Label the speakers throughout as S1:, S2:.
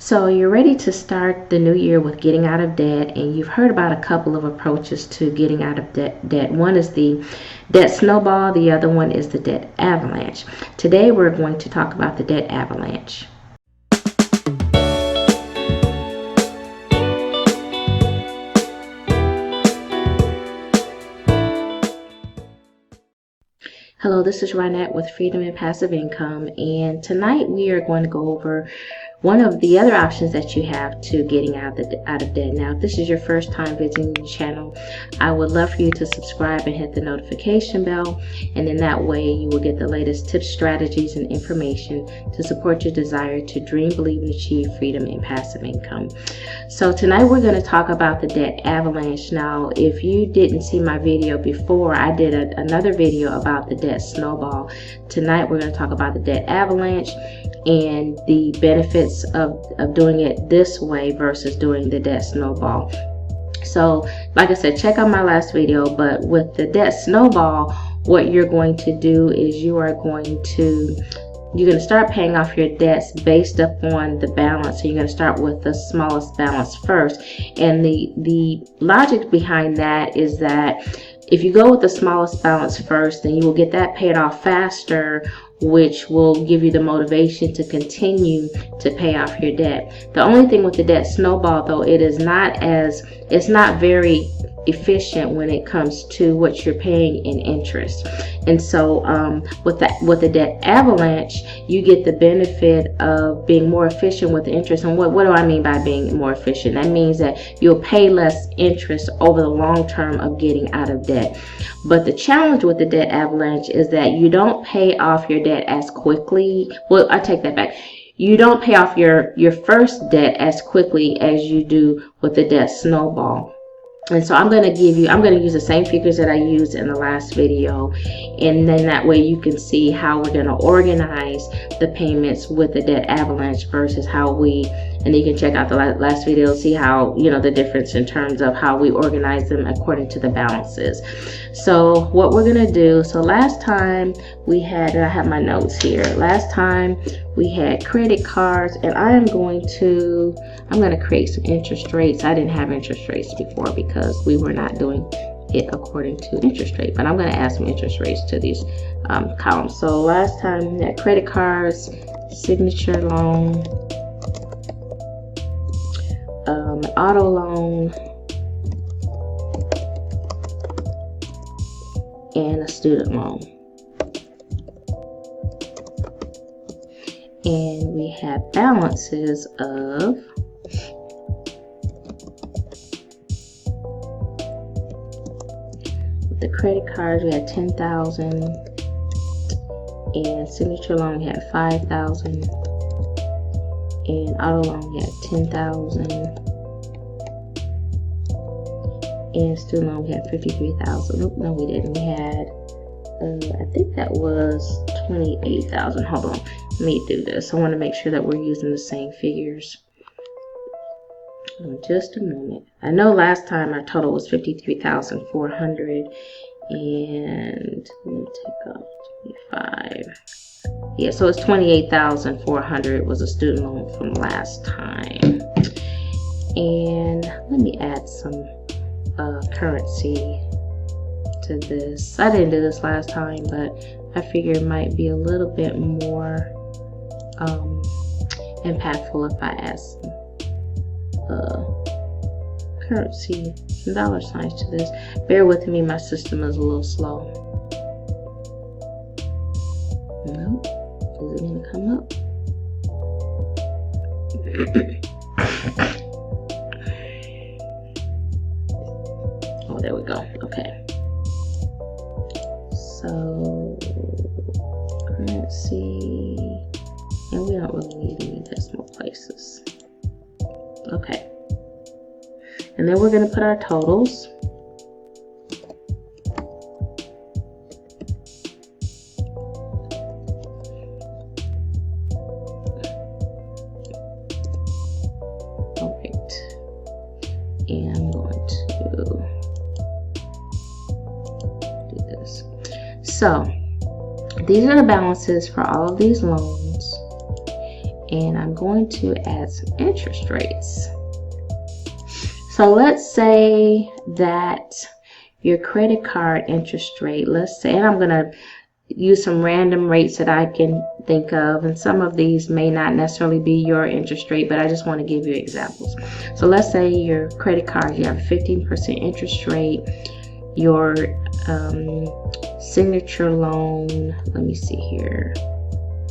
S1: So you're ready to start the new year with getting out of debt, and you've heard about a couple of approaches to getting out of debt. One is the debt snowball, the other one is the debt avalanche. Today we're going to talk about the debt avalanche. Hello, this is Rynette with Freedom and Passive Income, and tonight we are going to go over one of the other options that you have to getting out of debt. Now, if this is your first time visiting the channel, I would love for you to subscribe and hit the notification bell, and in that way you will get the latest tips, strategies, and information to support your desire to dream, believe, and achieve freedom and passive income. So tonight we're going to talk about the debt avalanche. Now, if you didn't see my video before, I did another video about the debt snowball. Tonight we're going to talk about the debt avalanche and the benefits of doing it this way versus doing the debt snowball. So like I said, check out my last video, but with the debt snowball, what you're going to do is you're going to start paying off your debts based upon the balance. So you're going to start with the smallest balance first, and the logic behind that is that if you go with the smallest balance first, then you will get that paid off faster, which will give you the motivation to continue to pay off your debt. The only thing with the debt snowball, though, it's not very efficient when it comes to what you're paying in interest. And so with the debt avalanche, you get the benefit of being more efficient with the interest. And what do I mean by being more efficient? That means that you'll pay less interest over the long term of getting out of debt. But the challenge with the debt avalanche is that you don't pay off your debt as quickly. Well, I take that back. You don't pay off your first debt as quickly as you do with the debt snowball. And so I'm going to use the same figures that I used in the last video, and then that way you can see how we're going to organize the payments with the debt avalanche versus and you can check out the last video, see how, the difference in terms of how we organize them according to the balances. So what we're going to do, so last time we had, I have my notes here, last time we had credit cards, and I'm going to create some interest rates. I didn't have interest rates before because we were not doing it according to interest rate, but I'm going to add some interest rates to these columns. So last time we had credit cards, signature loan, auto loan, and a student loan. And we have balances of the credit cards, we had 10,000, and signature loan we had 5,000, and auto loan we had 10,000, and student loan we had 53,000. Nope, no, we didn't. We had I think that was 28,000. Hold on, let me do this. I want to make sure that we're using the same figures. Just a moment. I know last time our total was 53,400, and let me take off 25. Yeah, so it's 28,400 was a student loan from last time. And let me add some currency to this. I didn't do this last time, but I figure it might be a little bit more impactful if I add some currency, some dollar signs to this. Bear with me, my system is a little slow. Nope, is it gonna come up? Oh, there we go. Okay, so currency, and we don't really need any decimal places. Okay, and then we're going to put our totals. All right, and I'm going to do this. So these are the balances for all of these loans. and I'm going to add some interest rates. So let's say that your credit card interest rate, let's say, and I'm going to use some random rates that I can think of, and some of these may not necessarily be your interest rate, but I just want to give you examples. So let's say your credit card, you have a 15% interest rate. Your signature loan, let me see here.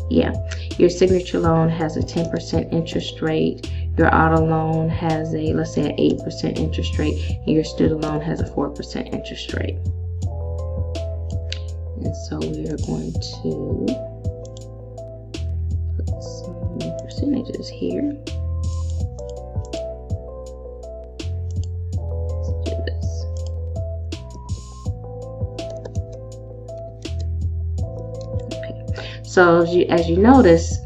S1: Yeah, your signature loan has a 10% interest rate. Your auto loan has a, let's say, an 8% interest rate. And your student loan has a 4% interest rate. And so we are going to put some percentages here. Let's do this. Okay. So as you notice,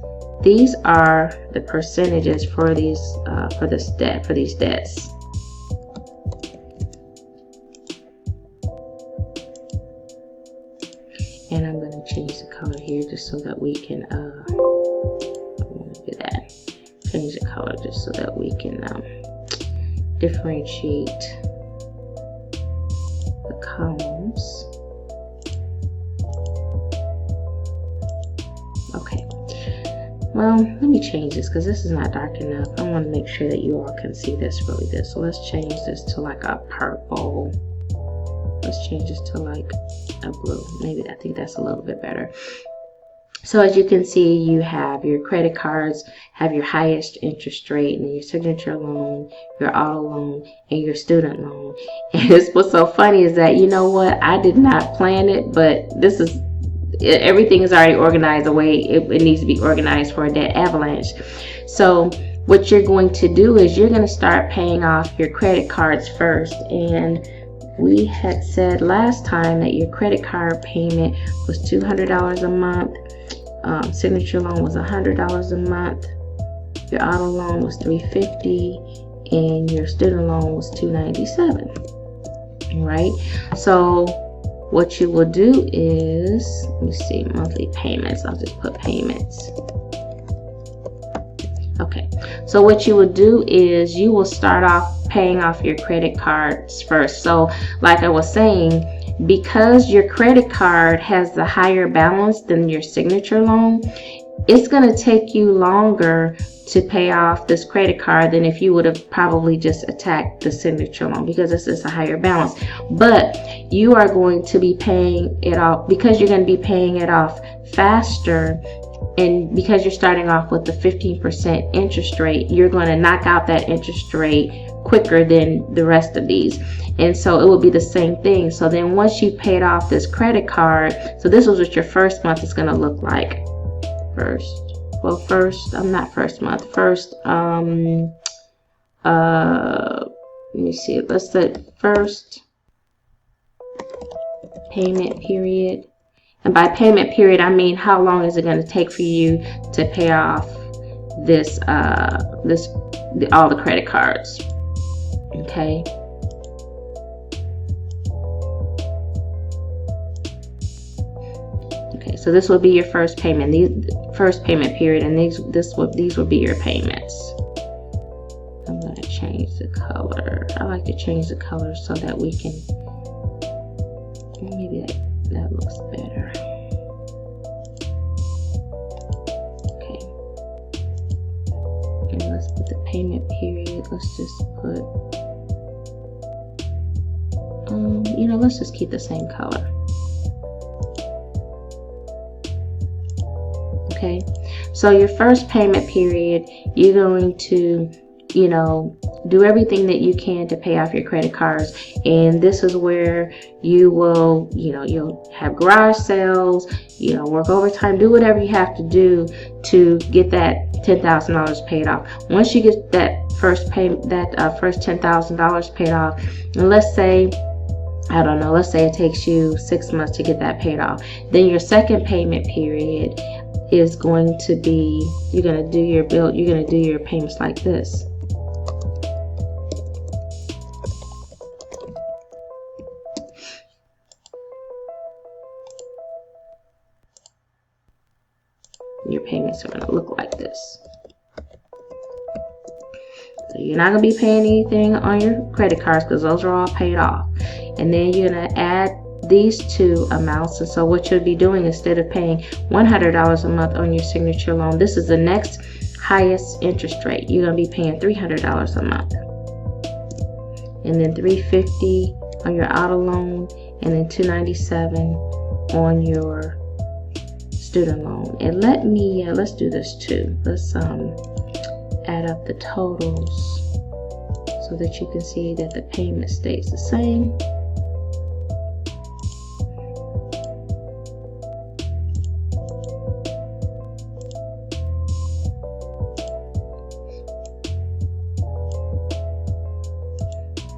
S1: these are the percentages for these for these debts. And I'm going to change the color here just so that we can, I'm going to do that. Change the color just so that we can differentiate the columns. Okay. Well, let me change this because this is not dark enough. I want to make sure that you all can see this really good. So let's change this to like a purple. Let's change this to like a blue. Maybe I think that's a little bit better. So as you can see, you have your credit cards have your highest interest rate, and your signature loan, your auto loan, and your student loan. And what's so funny is that, you know what, I did not plan it, but this is, everything is already organized the way it needs to be organized for a debt avalanche. So what you're going to do is you're going to start paying off your credit cards first. And we had said last time that your credit card payment was $200 a month. Signature loan was $100 a month. Your auto loan was $350, and your student loan was $297. Right? So what you will do is, let me see, monthly payments. I'll just put payments. Okay, so what you will do is you will start off paying off your credit cards first. So like I was saying, because your credit card has the higher balance than your signature loan, it's going to take you longer to pay off this credit card than if you would have probably just attacked the signature loan, because this is a higher balance. But you are going to be paying it off, because you're going to be paying it off faster. And because you're starting off with the 15% interest rate, you're going to knock out that interest rate quicker than the rest of these. And so it will be the same thing. So then once you paid off this credit card, so this was what your first month is going to look like. Let me see, let's set first payment period. And by payment period, I mean how long is it going to take for you to pay off this, all the credit cards. Okay. Okay, so this will be your first payment, the first payment period, and these will be your payments. I'm going to change the color. I like to change the color so that we can, maybe that looks better. Okay. And let's put the payment period. Let's just put, let's just keep the same color. Okay. So your first payment period, you're going to, do everything that you can to pay off your credit cards. And this is where you will, you'll have garage sales, work overtime, do whatever you have to do to get that $10,000 paid off. Once you get that first payment, first $10,000 paid off, and let's say it takes you 6 months to get that paid off, then your second payment period is going to be, you're going to do your payments like this. Your payments are going to look like this. So you're not going to be paying anything on your credit cards because those are all paid off. And then you're going to add these two amounts. And so what you'll be doing, instead of paying $100 a month on your signature loan, this is the next highest interest rate. You're going to be paying $300 a month. And then $350 on your auto loan, and then $297 on your student loan. And let's do this too. Let's add up the totals so that you can see that the payment stays the same.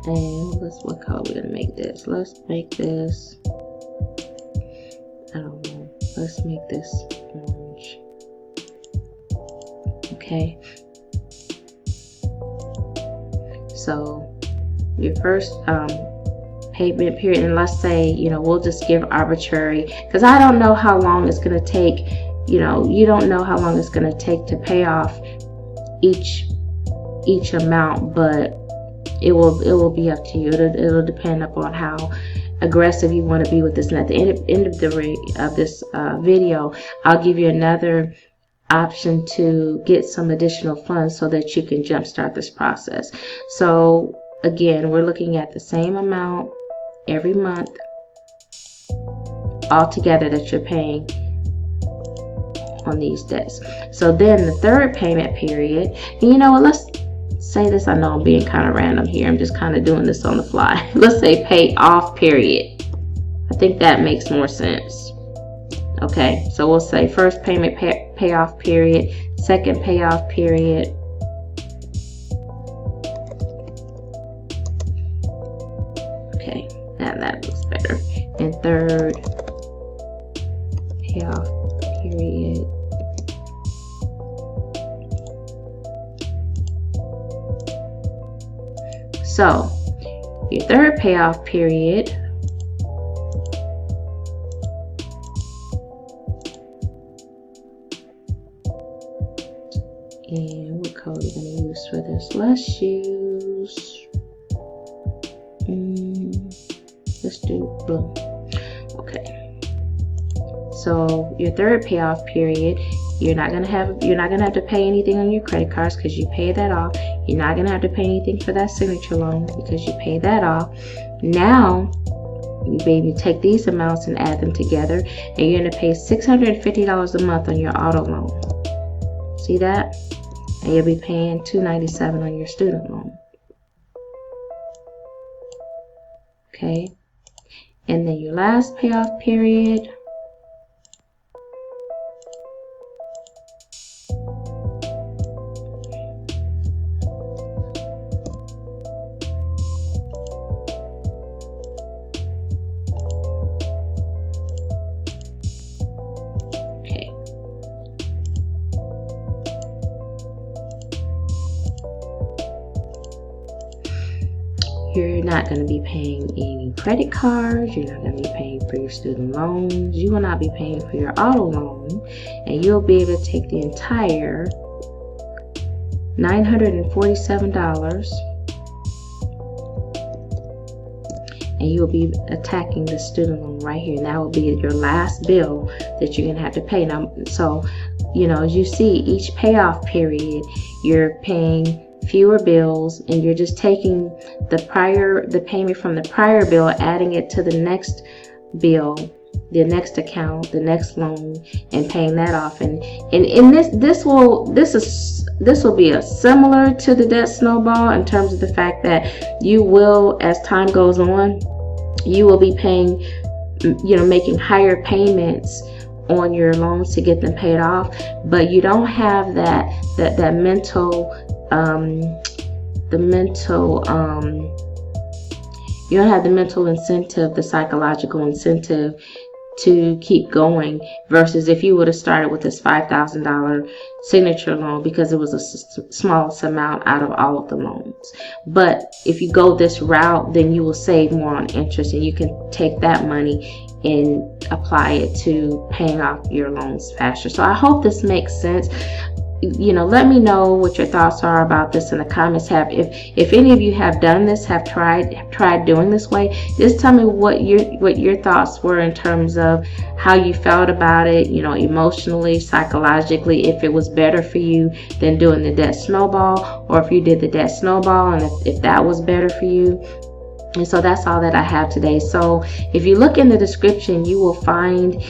S1: And what color we're gonna make this? Let's make this, I don't know, let's make this orange. Okay. So your first payment period, and let's say, you know, we'll just give arbitrary, because I don't know how long it's gonna take. You know, you don't know how long it's gonna take to pay off each amount, but it will be up to you. It'll depend upon how aggressive you want to be with this. And at the end of this video, I'll give you another option to get some additional funds so that you can jumpstart this process. So again, we're looking at the same amount every month altogether that you're paying on these debts. So then the third payment period, and you know what, let's say this, I know I'm being kind of random here, I'm just kind of doing this on the fly. Let's say pay off period. I think that makes more sense. Okay, so we'll say first payment payoff period, second payoff period, okay, now that looks better, and third payoff period. So your third payoff period, and what color are we going to use for this? Let's use, let's do blue. Okay. So your third payoff period, you're not gonna have to pay anything on your credit cards because you pay that off. You're not gonna have to pay anything for that signature loan because you pay that off. Now you baby take these amounts and add them together, and you're gonna pay $650 a month on your auto loan. See that? And you'll be paying $297 on your student loan. Okay, and then your last payoff period, you're not going to be paying any credit cards. You're not going to be paying for your student loans. You will not be paying for your auto loan. And you'll be able to take the entire $947 and you'll be attacking the student loan right here. And that will be your last bill that you're going to have to pay. Now, so, you know, as you see, each payoff period, you're paying fewer bills, and you're just taking the payment from the prior bill, adding it to the next bill, the next account, the next loan, and paying that off. And this will be similar to the debt snowball in terms of the fact that you will, as time goes on, you will be paying, you know, making higher payments on your loans to get them paid off, but you don't have that mental you don't have the mental incentive, the psychological incentive to keep going, versus if you would have started with this $5,000 signature loan, because it was the smallest amount out of all of the loans. But if you go this route, then you will save more on interest, and you can take that money and apply it to paying off your loans faster. So I hope this makes sense. let me know what your thoughts are about this in the comments. If any of you have done this, have tried doing this way, just tell me what your thoughts were in terms of how you felt about it, emotionally, psychologically, if it was better for you than doing the debt snowball, or if you did the debt snowball and if that was better for you. And so that's all that I have today. So if you look in the description, you will find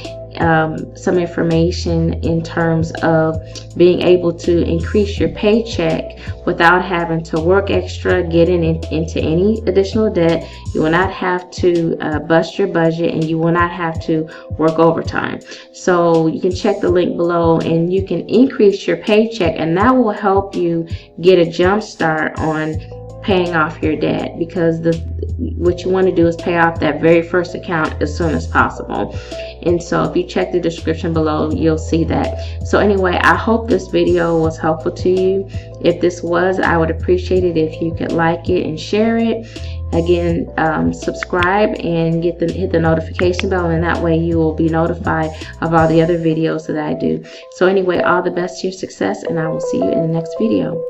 S1: some information in terms of being able to increase your paycheck without having to work extra, getting into any additional debt. You will not have to bust your budget, and you will not have to work overtime. So you can check the link below and you can increase your paycheck, and that will help you get a jump start on paying off your debt, because what you want to do is pay off that very first account as soon as possible. And so if you check the description below, you'll see that. So anyway, I hope this video was helpful to you. If this was, I would appreciate it if you could like it and share it. Again, subscribe and hit the notification bell, and that way you will be notified of all the other videos that I do. So anyway, all the best to your success, and I will see you in the next video.